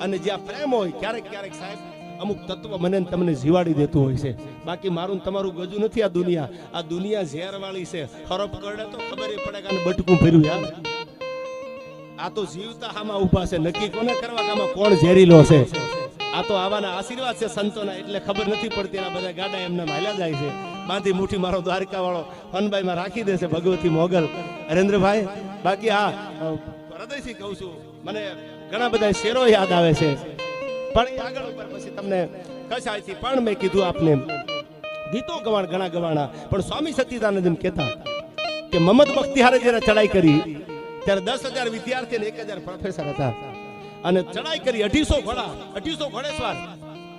અને જ્યાં પ્રેમ હોય ક્યારેક ક્યારેક સાહેબ અમુક તત્વ મને તમને જીવાડી દેતું હોય છે. બાકી મારું તમારું ગજુ નથી આ દુનિયા ઝેર વાળી છે. ખરોપ કરડે તો ખબર પડે કે આને બટકું ફેર્યું યાર. આ તો જીવતા હામાં ઊભા છે, નક્કી કોને કરવા કે આમાં કોણ ઝેરીલો છે. આ તો આવાના આશીર્વાદ છે સંતોના, એટલે ખબર નથી પડતી. આ બધા ગાડા એમને હાલ્યા જાય છે. બાંધી મુઠ્ઠી મારો દ્વારકા વાળો હનભાઈ માં રાખી દેશે ભગવતી મોગલ હરેન્દ્રભાઈ. બાકી આ હૃદયથી કહું છું, મને ઘણા બધા શેરો યાદ આવે છે, પણ આગળ ઉપર પછી તમને કશાયથી પણ મેં કીધું આપને ગીતો ગવાણ ઘણા ગવાણા. પણ સ્વામી સચ્ચિદાનંદ એમ કહેતા કે મહમદ બખ્તિયારે જ્યારે ચડાઈ કરી ત્યારે 10,000 વિદ્યાર્થી અને 1,000 પ્રોફેસર હતા, અને ચડાઈ કરી 250 ઘોડેસવાર.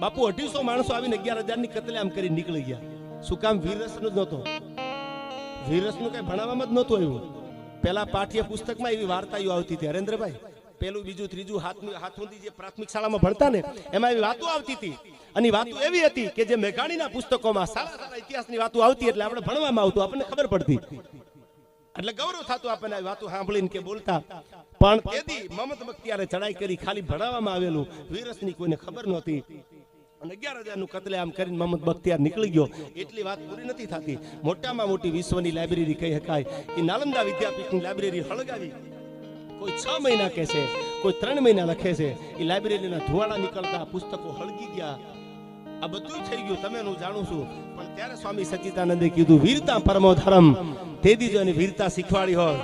બાપુ 250 માણસો આવીને 11,000 ની કતલેઆમ કરી નીકળી ગયા. શું કામ? વીરરસનું જ નહોતો. વીરરસનું કઈ ભણાવવામાં જ નહોતું આવ્યું. પેલા પાઠ્ય પુસ્તકમાં એવી વાર્તાઓ આવતી હતી હરેન્દ્રભાઈ, પેલું બીજું ત્રીજું હાથ સુધી જે પ્રાથમિક શાળામાં ભણતા ને એમાં એવી વાતો આવતી હતી. અને વાતો એવી હતી કે જે મેઘાણીના પુસ્તકોમાં સારા ઇતિહાસની વાતો આવતી, એટલે આપણે ભણવામાં આવતું, આપણને ખબર પડતી, એટલે ગૌરવ થતું આપણને આ વાતો સાંભળીને કે બોલતા. પણ તેથી મહમદ બખ્તિયારે ચડાઈ કરી ખાલી ભણાવવામાં આવેલું, વીરરસની કોઈને ખબર નહોતી. અને 11,000 નું કતલેઆમ કરીને મહમદ બખ્તિયાર નીકળી ગયો. એટલી વાત પૂરી નથી થતી. મોટામાં મોટી વિશ્વની લાઇબ્રેરી કહી શકાય એ નાલંદા વિદ્યાપીઠની લાઇબ્રેરી હળગાવી. કોઈ 6 મહિના કહે છે, કોઈ 3 મહિના લખે છે. એ લાઇબ્રેરીના ધુવાડા નીકળતા, પુસ્તકો હળગી ગયા. આ બધું થઈ ગયું, તમે હું જાણું છું. પણ ત્યારે સ્વામી સચ્ચિદાનંદે કીધું વીરતા પરમો ધર્મ. તેદી જો એની વીરતા શીખવાડી હોત,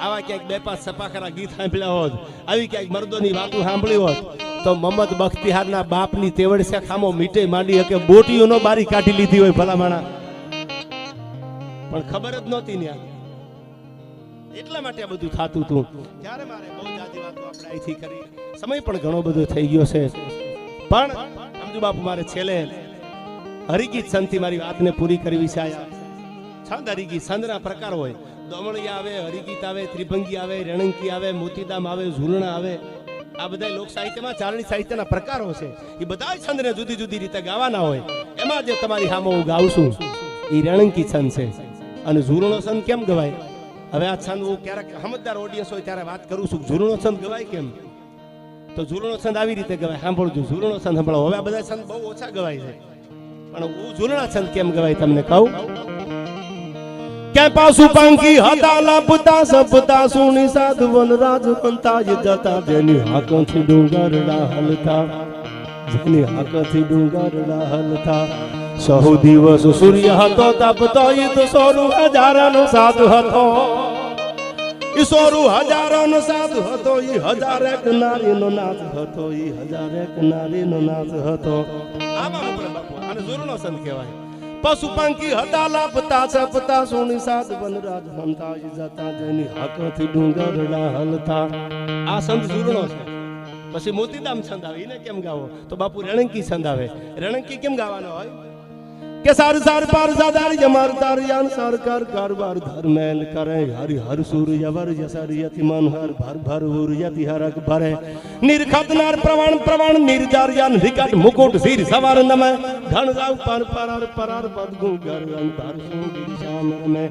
આવા ક્યાંક 2-5 સપાખરા ગીત સાંભળ્યા હોત, આવી ક્યાંક મર્દોની વાતો સાંભળી હોત, તો મહમદ બખ્તિયારના બાપની તેવડ છે ખામો મીટે માંડી કે બોટીઓનો બારી કાઢી લીધી હોય ભલામણા. પણ ખબર જ નહોતી ને. એટલા માટે આ બધું થતું હતું. ત્યારે મારે બહુ જાજી વાતો આપણે અહીંથી કરી, સમય પણ ઘણો બધો થઈ ગયો છે. પણ સમજુ બાપુ, મારે છેલ્લે હરિગીત સંતથી મારી વાતને પૂરી કરવી છે. આયા છંદ હરિગીત, છંદના પ્રકાર હોય. દમણિયા આવે, હરિગીત આવે, ત્રિભંગી આવે, રણંકી આવે, મોતીદામ આવે, ઝૂલણા આવે. આ બધા લોક સાહિત્યમાં ચારણી સાહિત્યના પ્રકારો છે. એ બધા છંદને જુદી જુદી રીતે ગાવાના હોય. એમાં જે તમારી સામે હું ગાઉં છું એ રણંકી છંદ છે. અને ઝૂલણો છંદ કેમ ગવાય? હવે આ છંદ હું ક્યારેક સમજદાર ઓડિયન્સ હોય ત્યારે વાત કરું છું. ઝૂલણો છંદ ગવાય કેમ? તો ઝૂલણો છંદ આવી રીતે ગવાય, સાંભળજો. ઝૂલણો છંદ સાંભળો. હવે આ બધા છંદ બહુ ઓછા ગવાય છે, પણ હું ઝૂલણા છંદ કેમ ગવાય તમને કહું. કે પાસુ પાંકી હતા લાપતા સપતા સુની સાધવન રાજ કંતા જતા, જેની હાકથી ડુંગરડા હલતા, જેની હાકથી ડુંગરડા હલતા. સહુ દિવસ સૂર્ય હતો તપતો, ઈ તો 100,000 નો સાધ હતો. ઈ 100,000 નો સાધ હતો. ઈ 1001 નારીનો નાચ હતો. ઈ 1001 નારીનો નાચ હતો. આમાં આપણે બાપુ આને ઝૂલણો છંદ કહેવાય. પશુ પંખી હતા લાપતા સપતા સુની સાત વનરાજ હંતા જતા, જેની હાકથી ડુંગરડા હલતા. આ છંદ ઝૂલણો છે. પછી મોતીદામ છંદ આવે. એને કેમ ગાવો? તો બાપુ રણંકી છંદ આવે. રણંકી કેમ ગાવાનો હોય? કે સાર સાર પાર સાદાર જમાર તાર યાન સરકાર કારવાર ધર્મેલ કરે, હરિ હર સૂર્ય વર જસર યતિ મન હર ભર ભર ઉર યતિ હરક ભરે. નિર્ખતનાર પ્રવાણ પ્રવાણ નિર્જાર યાન વિકટ મુકુટ શિર સવાર નમે, ઘણ રાવ પર પરાર પરાર પદ ગુંગર રંગ ભર સુ દિશામ મે,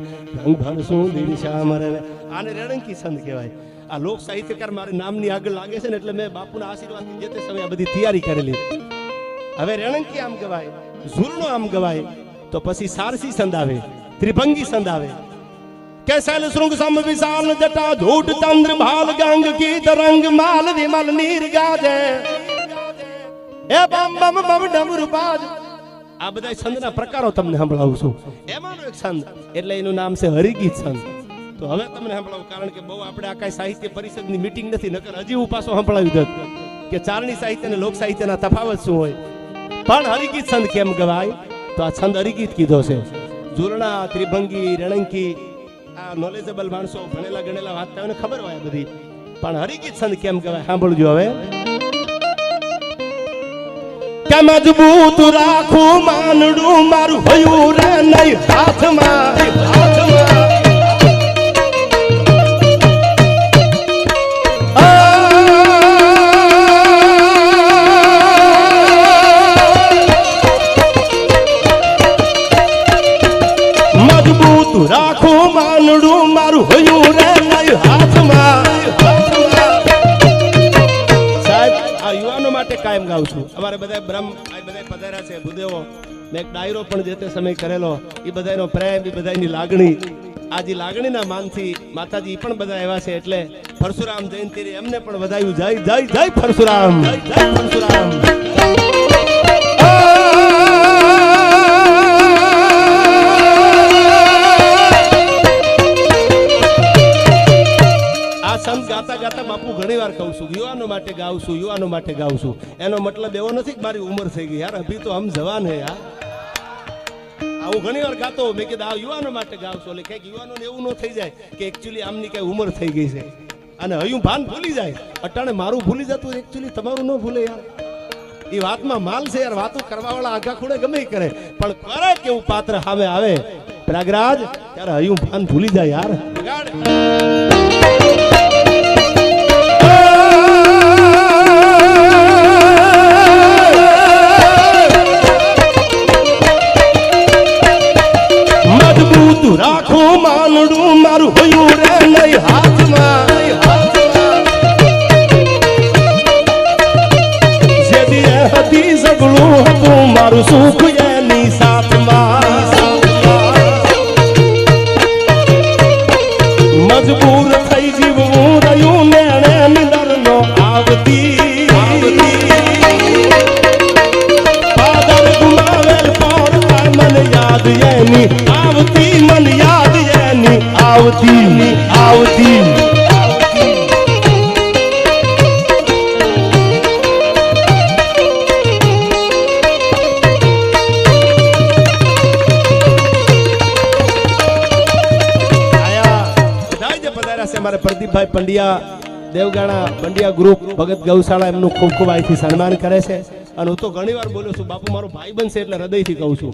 રંગ ભર સુ દિશામ રે. આને રણંકી છંદ કહેવાય. આ લોક સાહિત્યકાર મારે નામની આગળ લાગે છે ને, એટલે મેં બાપુના આશીર્વાદથી જે તે સમયે બધી તૈયારી કરેલી. હવે રણંકી આમ ગવાય, ઝૂલણો આમ ગવાય. તો પછી સારસી છંદ આવે, ત્રિભંગી છંદ આવે. કે શૈલ શૃંગ સમ વિશાલ જટા, ધૂટ ચંદ્ર ભાલ ગંગ ગીત રંગ માલ વિમલ નીર ગાજે, એ બમ બમ બમ ડમરુ બાજ. આ બધા છંદના પ્રકારો તમને સંભળાવું છું. એમાંનો એક છંદ એટલે એનું નામ છે હરિગીત છંદ. તો હવે તમને સંભળાવું, કારણ કે બહુ આપણે આ કાંઈ સાહિત્ય પરિષદની મીટિંગ નથી, નકર હજી હું પાછો સંભળાવી દઉં કે ચારણી સાહિત્ય અને લોક સાહિત્યના તફાવત શું હોય. પણ હરિગીત છંદ કેમ ગવાય? તો આ છંદ હરિગીત કીધો છે. ઝૂલણા, ત્રિભંગી, રણંકી આ નોલેજેબલ માણસો, ભણેલા ગણેલા વાંચતા હોય ને ખબર હોય બધી. પણ હરિગીત છંદ કેમ ગવાય સાંભળજો હવે. કે મજબૂત રાખું માનડું મારું ભયું રે નહીં હાથમાં, હાથમાં. રાખું માનડું મારું હયું રે નહીં હાથમાં. સાહેબ આ યુવાનો માટે કાયમ ગાઉં છું. અમારે બધા બ્રહ્મ બધા પધાર્યા છે ભૂદેવો. મેં એક ડાયરો પણ જે તે સમય કરેલો. એ બધાનો પ્રેમ, એ બધાની લાગણી, આજે લાગણીના માનથી માતાજી પણ બધા એવા છે. એટલે પરશુરામ જયંતિ એમને પણ વધાયું. જય જય જય પરશુરામ, જય પરશુરામ. આ સંત ગાતા ગાતા બાપુ ઘણી વાર કહું છું, યુવાનો માટે ગાઉં છું, યુવાનો માટે ગાઉં છું. એનો મતલબ એવો નથી કે મારી ઉંમર થઈ ગઈ. યાર અભી તો હમ જવાન હે યાર. આવું ઘણી વાર ગાતો. મેં કીધું આ યુવાનો માટે ગાઉં છું. એટલે કંઈક યુવાનોને એવું ન થઈ જાય કે એકચ્યુઅલી આમની કઈ ઉંમર થઈ ગઈ છે અને હયું ભાન ભૂલી જાય. અટાણે મારું ભૂલી જતું, એકચ્યુઅલી તમારું ન ભૂલે યાર. એ વાતમાં માલ છે યાર. વાતો કરવા વાળા આગા ખૂણે ગમે કરે, પણ કરે કેવું પાત્ર સામે આવે પ્રયાગરાજ ત્યારે હયું ભાન ભૂલી જાય યાર. રાખો માનડું મારું હોયું રે નહીં હાથમાં. જેદી હતી સગળું હતું મારું સુખ એની સાથમાં. મજબૂર થઈ જીવવું રહ્યું મેણે મિલર નો આવતી. પાદર ગુમાવેલ પર મન યાદ એની આવતી, મન યાદ એની આવતી આવતી. મારે પ્રદીપભાઈ પંડ્યા, દેવગાણા પંડ્યા ગ્રુપ, ભગત ગૌશાળા એમનું ખૂબ ખૂબ અહીંથી સન્માન કરે છે. અને હું તો ઘણી વાર બોલું છું, બાપુ મારો ભાઈ બનશે એટલે હૃદયથી કહું છું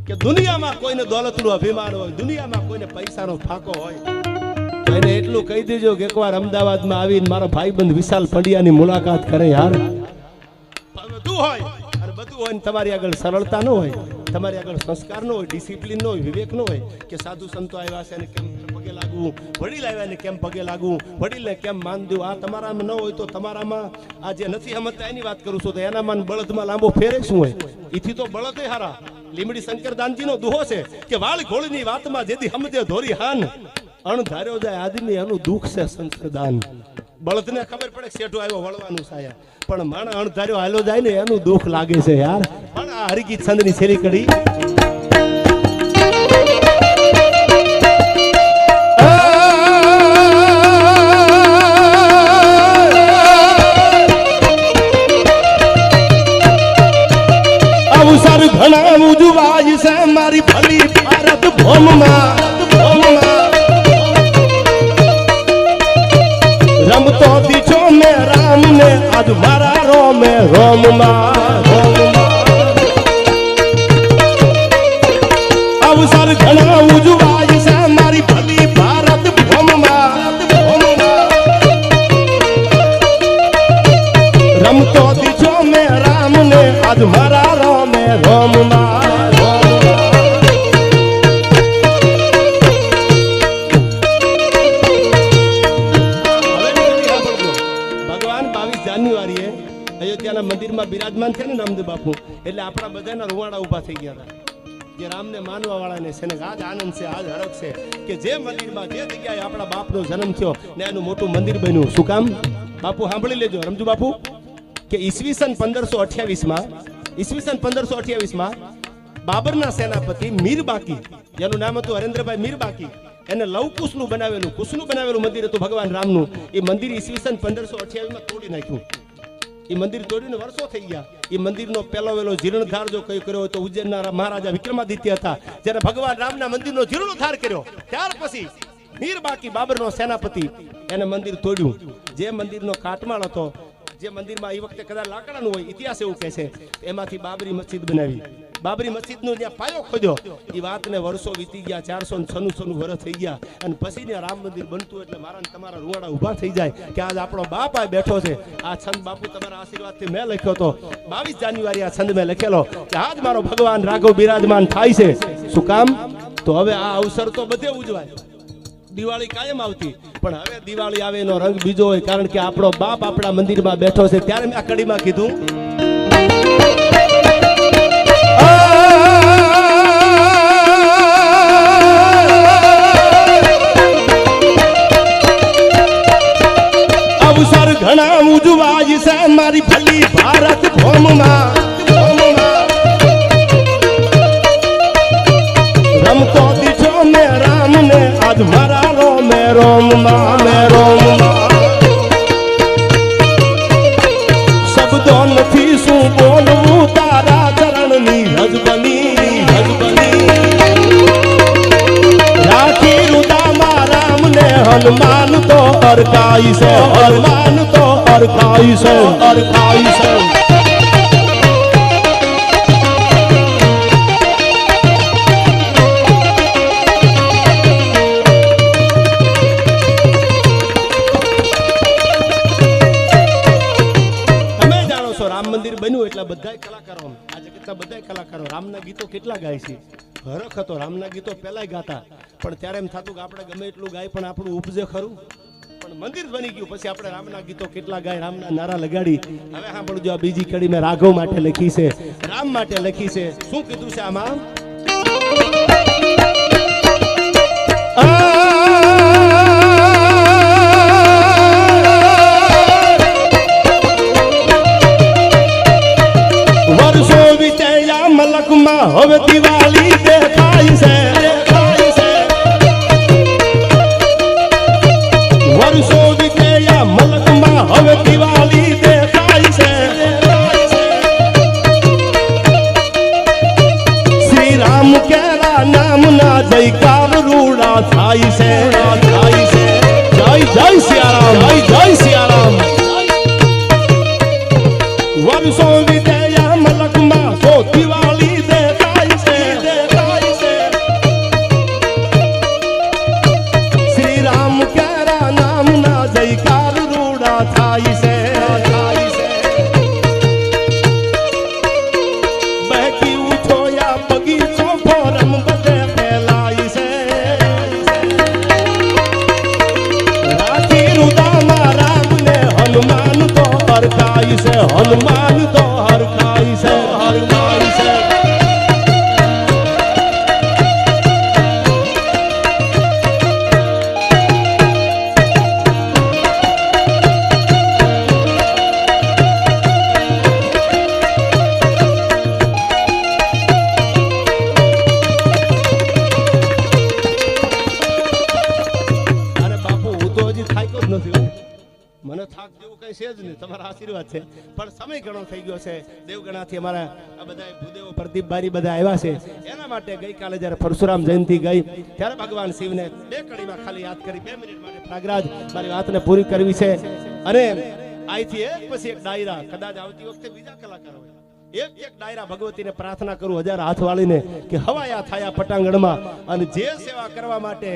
કે દુનિયામાં કોઈને દોલતનું અભિમાન હોય, દુનિયામાં કોઈને પૈસાનો ફાંકો હોય, એને એટલું કહી દેજો કે એકવાર અમદાવાદમાં આવીને મારો ભાઈબંધ વિશાલ પંડ્યાની મુલાકાત કરે યાર. બધું હોય અને બધું હોય ને તમારી આગળ સરળતા ન હોય, તમારી આગળ સંસ્કાર ન હોય, ડિસિપ્લિન ન હોય, વિવેક ન હોય કે સાધુ સંતો આવ્યા છે અને કેમ પગે લાગવું, વડીલ આવ્યા ને કેમ પગે લાગવું, વડીલને કેમ માન દેવું. આ તમારામાં ન હોય તો તમારામાં આ જે નથી સમજતા એની વાત કરું છું તો એનામાં બળદમાં લાંબો ફેરે શું હોય? એથી તો બળદ હારા. લીમડી શંકરદાનજી નો દુહો છે કે વાળ ઘોળની વાતમાં જેથી સમજે ધોરી હાન, અણધાર્યો જાય આદમી એનું દુઃખ છે શંકરદાન. બળદને ખબર પડે શેઠો આવ્યો વળવાનું સાયા, પણ માણા અણધાર્યો હાલો જાય ને એનું દુઃખ લાગે છે યાર. પણ આ હરિગીત છંદની છેલ્લી કડી અવસર ઘણા ઉજવાય છે મારી ભલી ભારત ભૂમિમાં. રમતો દીછો મેં રામ ને આજ મારા રોમે રોમમાં. અવસર ઘણા ઉજવાય છે મારી ભલી ભારત ભૂમિમાં. રમતો દીછો મેં રામ ને આજ મારા રોમે રોમમાં. અયોધ્યાના મંદિરમાં બિરાજમાન છે ને નામદેવ બાપુ, એટલે આપણા બધાના રૂવાડા ઉભા થઈ ગયા હતા. જે રામને માનવા વાળાને છે ને આજ આનંદ છે, આજ હરખ છે કે જે મંદિરમાં જે જગ્યાએ આપણા બાપનો જન્મ થયો ને એનું મોટું મંદિર બન્યું. શું કામ બાપુ સાંભળી લેજો રમજુ બાપુ, કે ઈસવીસન 1528માં બાબરના સેનાપતિ મીરબાકી, જેનું નામ હતું હરેન્દ્રભાઈ મીરબાકી, એને લવકુશનું બનાવેલું મંદિર હતું ભગવાન રામનું. એ મંદિર ઈસવીસન 1528માં તોડી નાખ્યું. એ મંદિર તોડીને વર્ષો થઈ ગયા. એ મંદિરનો પહેલો વેલો જીર્ણોદ્ધાર જો કઈ કર્યો તો ઉજ્જૈનના મહારાજા વિક્રમાદિત્ય હતા, જ્યારે ભગવાન રામના મંદિરનો જીર્ણોદ્ધાર કર્યો ત્યાર પછી મીરબાકી બાબરનો સેનાપતિ એને મંદિર તોડ્યું. જે મંદિરનો કાટમાળ હતો, જે મંદિરમાં એ વખતે કદાચ લાકડાનું હોય, ઇતિહાસ એવું કહે છે, એમાંથી બાબરી મસ્જિદ બનાવી. બાબરી મસ્જિદનો જ્યાં પાયો ખોદ્યો એ વાતને વર્ષો વીતી ગયા, 496 વર્ષ થઈ ગયા અને પછી ત્યાં રામ મંદિર બનતું. એટલે મારા ને તમારા રૂવાડા ઊભા થઈ જાય કે આજ આપણો બાપ આ બેઠો છે. આ છંદ બાપુ તમારા આશીર્વાદથી મેં લખ્યો હતો 22 જાન્યુઆરી. આ છંદ મેં લખેલો કે આજ મારો ભગવાન રાઘવ બિરાજમાન થાય છે. શું કામ? તો હવે આ અવસર તો બધે ઉજવાય, દિવાળી કાયમ આવતી, પણ હવે દિવાળી આવે એનો રંગ બીજો હોય, કારણ કે આપણો બાપ આપણા મંદિરમાં બેઠો છે. ત્યારે મેં આ કડીમાં કીધું, અવસર ઘણા ઉજવાય છે મારી ભલી ભારત ભૂમિમાં, રમતો દીઠો મેં રામ ને આજ મારા રોમે રોમમાં, મેં રોમમાં શબ્દો નથી શું બોલવું તારા ચરણની હજબની, રાખી રુદામાં રામ ને હનુમાન તો અરકાઈ છે, હનુમાન તો અરકાઈ છે, અરકાઈ છે. બન્યું એટલે બધાય કલાકારો, આજે કેટલા બધાય કલાકારો રામના ગીતો કેટલા ગાય છે. હરખ હતો, રામના ગીતો પહેલાય ગાતા, પણ ત્યારે એમ થતું કે આપણે ગમે એટલું ગાય પણ આપણું ઉપજે ખરું, પણ મંદિર બની ગયું પછી આપણે રામના ગીતો કેટલા ગાય, રામના નારા લગાડી. હવે સાંભળજો, આ બીજી કડી મેં રાઘવ માટે લખી છે, રામ માટે લખી છે. શું કીધું છે આમાં? હવે દિવાળી દેખાય છે, દેખાય છે. વર્ષો વીત્યા મલકમાં હવે દિવાળી દેખાય છે, દેખાય છે. શ્રી રામ કેરા નામના જયકાર રૂડા થાય છે, થાય છે. જય જય સિયારામ, જય જય સિયારામ. વર્ષો વીત્યા મલકમાં તો દિવાળી હનુમાન તો હરખાય છે, હરખાય છે. અરે બાપુ, હું તો હજી થાક્યો જ નથી, મને થાક જેવું કઈ છે જ નહીં, તમારા આશીર્વાદ છે. પણ સમય ઘણો થઈ ગયો છે. દેવગણાથી અમારા આ બધા ભૂદેવો પ્રદીપ બારી બધા આવ્યા છે. એના માટે ગઈકાલે જ્યારે પરશુરામ જયંતિ ગઈ ત્યારે ભગવાન શિવને બે કડીમાં ખાલી યાદ કરી, 2 મિનિટ માટે પ્રાગરાજ મારી વાતને પૂરી કરવી છે. અને અહીંથી એક પછી એક ડાયરા, કદાચ આવતી વખતે બીજા કલાકારો હોય, એક એક ડાયરા ભગવતીને પ્રાર્થના કરું 1000 હાથ વાળીને કે હવાયા થાયા પટાંગણમાં, અને જે સેવા કરવા માટે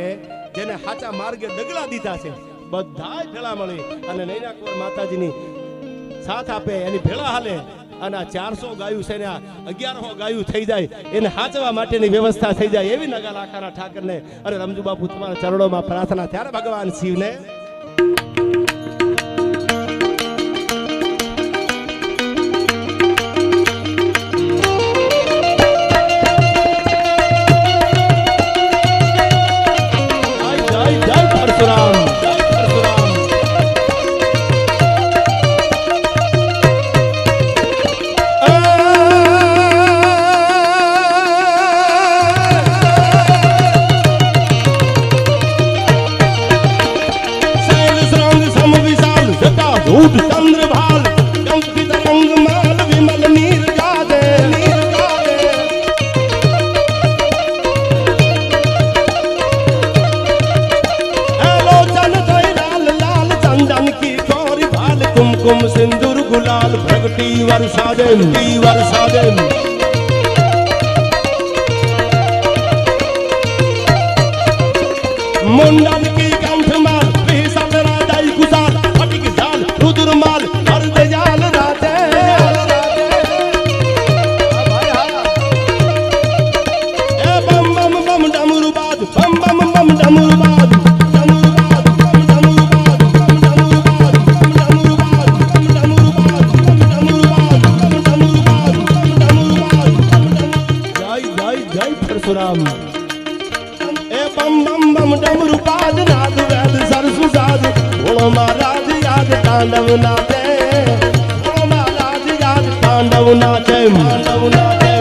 જેને સાચા માર્ગે ડગલા દીધા છે બધા ભેળા મળી અને નૈનાકોર માતાજીની સાથ આપે, એની ભેળા હાલે. અને આ 400 ગાયું છે ને આ 1100 ગાયું થઈ જાય, એને હાચવા માટેની વ્યવસ્થા થઈ જાય, એવી નગા લાખાના ઠાકરને અને રમજુ બાપુ તમારા ચરણોમાં પ્રાર્થના. ત્યારે ભગવાન શિવને चंद्रभाल कंपित रंगमाल विमल नीर गादे, नीर गादे. हेलो चन तोय लाल लाल चंदन की कोरी भाल, कुमकुम सिंदूर गुलाल प्रगटी वर्षा देन, वर्षा देन. मुंडन की कंठ माल विशाल राजाई कुशाल, फटिक जाल रुद्रमाल अर्ध जाल राते. ए बम बम बम डमरू बाज, बम बम बम डमरू बाज, પરશુરામ એ બમ બમ બમ ડમરુ પાદ નાદ વેદ સરસુ સાદ ભોળો મહારાજ યાદ તાંડવ નાચે ભોળો મહારાજ યાદ તાંડવ નાચે તાંડવ નાચે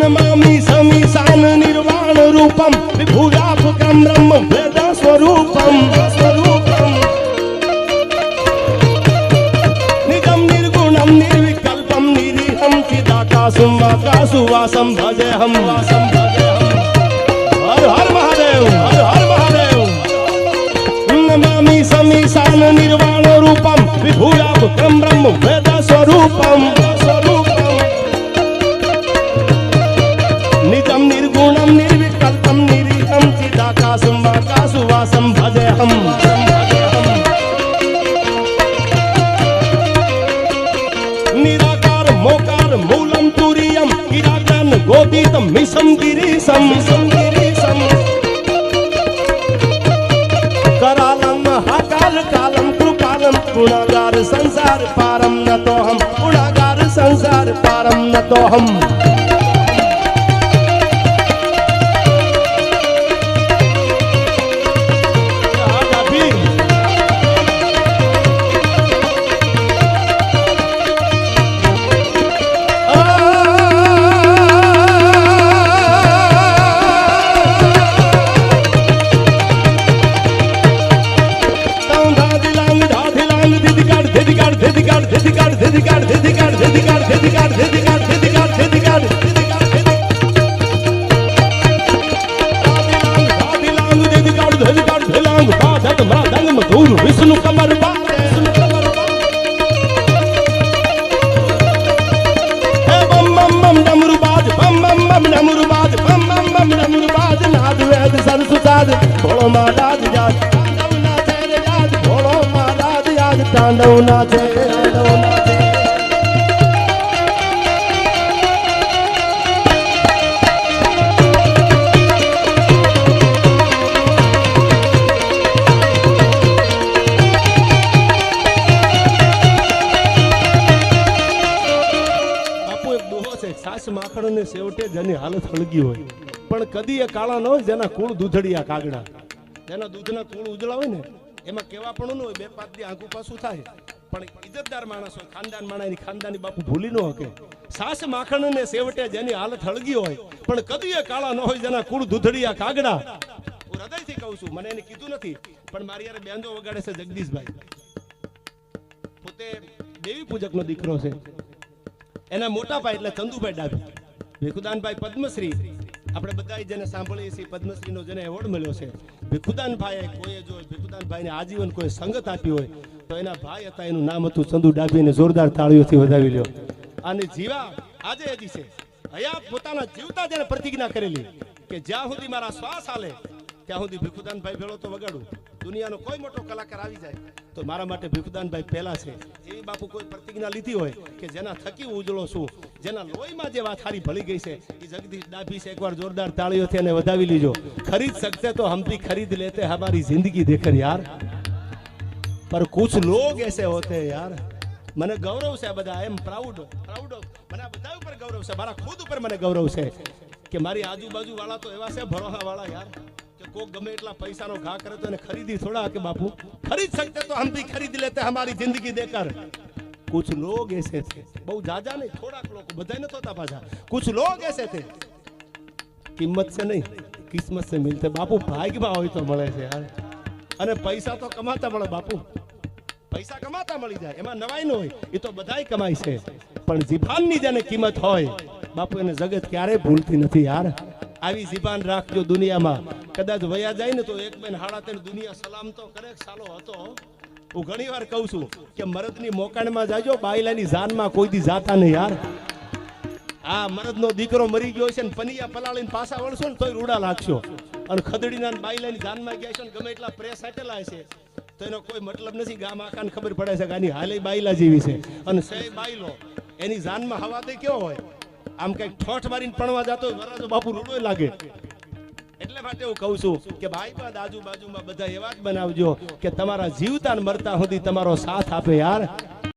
नमामि समीसान निर्वाण रूपम विभुव्यापकं ब्रह्म वेद स्वरूपम स्वरूपम निजं निर्गुणं निर्विकल्पं निरीहं चिदाकाशं आकाशवासं भजेऽहं वासं भजेऽहं हर हर महादेव हर हर महादेव नमामि समीसान निर्वाण रूपम विभुव्यापकं ब्रह्म वेद स्वरूपम निजं निर्गुणं निर्विकल्पं निरीहं चिदाकाशं आकाशवासं भजेऽहं निराकार मोकार मूलं तुरीयं गिराग्रं गोदीतं मिशं गिरीशं करालं महाकाल कालं कृपालं गुणागार संसार पारं नतोऽहं गुणागार संसार पारं नतोऽहं विष्णु कमर बम बम बम डमरुबाज बम बम बम डमरुबाज बम बम बम डमरुबाज नाद वेद सरसु साद भोळो महाराज याद तांडव नाचे रे याद भोळो महाराज याद तांडव नाचे तांडव नाचे સાસ માખણ ને સેવટે જેની હાલત હળગી હોય પણ કદી એ કાળા ન હોય જેના કુળ દૂધડિયા કાગડા જેના દૂધના કુળ ઉજળા હોય ને એમાં કેવા પણ ન હોય બે પાંચ દી આંખું પાછું થાય પણ ઇજ્જતદાર માણસ હોય ખાનદાન માણસની ખાનદાની બાપુ ભૂલી ન શકે સાસ માખણ ને સેવટે જેની હાલત હળગી હોય પણ કદી એ કાળા ન હોય જેના કુળ દૂધડિયા કાગડા હું હૃદયથી કહું છું મને એને કીધું નથી પણ મારી યાર બેંજો વગાડે છે જગદીશભાઈ પોતે દેવી પૂજકનો દીકરો છે એના મોટા ભાઈ એટલે ચંદુભાઈ ડાભી ભીખુદાનભાઈ પદ્મશ્રી આપણે બધા જેને સાંભળીએ છીએ પદ્મશ્રીનો જેને એવોર્ડ મળ્યો છે ભીખુદાનભાઈએ કોઈએ જો ભીખુદાનભાઈને આજીવન કોઈ સંગત આપી હોય તો એના ભાઈ હતા એનું નામ હતું ચંદુ ડાભીને જોરદાર તાળીઓથી વધાવી લ્યો અને જીવા આજે હજી છે હયાત પોતાના જીવતા જેને પ્રતિજ્ઞા કરેલી કે જ્યાં સુધી મારા શ્વાસ હાલે ત્યાં સુધી ભીખુદાનભાઈ ભેળો તો વગાડું દુનિયાનો કોઈ મોટો કલાકાર આવી જાય તો મારા માટે ભીખુદાનભાઈ પહેલા છે એવી બાપુ કોઈ પ્રતિજ્ઞા લીધી હોય કે જેના થકી ઉજળો છું જેના લોહીમાં જે વાત હારી ભળી ગઈ છે એ જગદીશ ડાભી છે એકવાર જોરદાર તાળીઓથી એને વધાવી લીજો ખરીદ सकते तो हम भी खरीद लेते हमारी जिंदगी देखकर यार पर कुछ लोग ऐसे होते हैं यार મને ગૌરવ છે બધા આઈ એમ પ્રાઉડ મને આ બધા ઉપર ગૌરવ છે મારા ખુદ ઉપર મને ગૌરવ છે કે મારી આજુબાજુ વાળા તો એવા છે ભરોસા વાળા યાર કે કોક ગમે એટલા પૈસાનો ઘા કરે તો એને ખરીદી થોડા કે બાપુ खरीद सकते तो हम भी खरीद लेते हमारी जिंदगी देकर कुछ लोग ऐसे थे बहु ज्यादा नहीं थोड़ा लोग बधाई न होता पाछा कुछ लोग ऐसे थे किस्मत से नहीं किस्मत से मिलते बापू भाग्यમાં હોય તો મળે છે યાર અને પૈસા તો કમાતા મળે બાપુ પૈસા કમાતા મળી જાય એમાં નવાઈ ન હોય એ તો બધાય કમાય છે પણ જીભાનની જેને કિંમત હોય બાપુ એને જગત ક્યારે ભૂલતી નથી યાર આવી જીભાન રાખજો દુનિયામાં કદાચ વયા જાય ને તો એક બેન હાડા તેને દુનિયા સલામ તો કરે સાલો હતો હું ઘણી વાર કહું છું કે મરદની મોકાણમાં જાજો બાયલાની જાનમાં કોઈ દી જાતા નહીં યાર આ મરદનો દીકરો મરી ગયો છે ને પનિયા પલાળીને પાછા વળશો ને તોય રૂડા લાગશો અને ખદડીના બાયલાની જાનમાં ગયા છે ને ગમે એટલા પ્રેસ સાટેલા છે તો એનો કોઈ મતલબ નથી ગામ આખાને ખબર પડે છે કે આની હાલે બાયલા જેવી છે અને સે બાયલો એની જાનમાં હવા દે કેવો હોય આમ કઈક ઠોઠ મારીને પણવા જતો વરાજો બાપુ રૂડો લાગે એટલે માટે હું કહું છું કે ભાઈ બાજુબાજુમાં બધા એવા જ બનાવજો કે તમારા જીવતા ને મરતા સુધી તમારો સાથ આપે યાર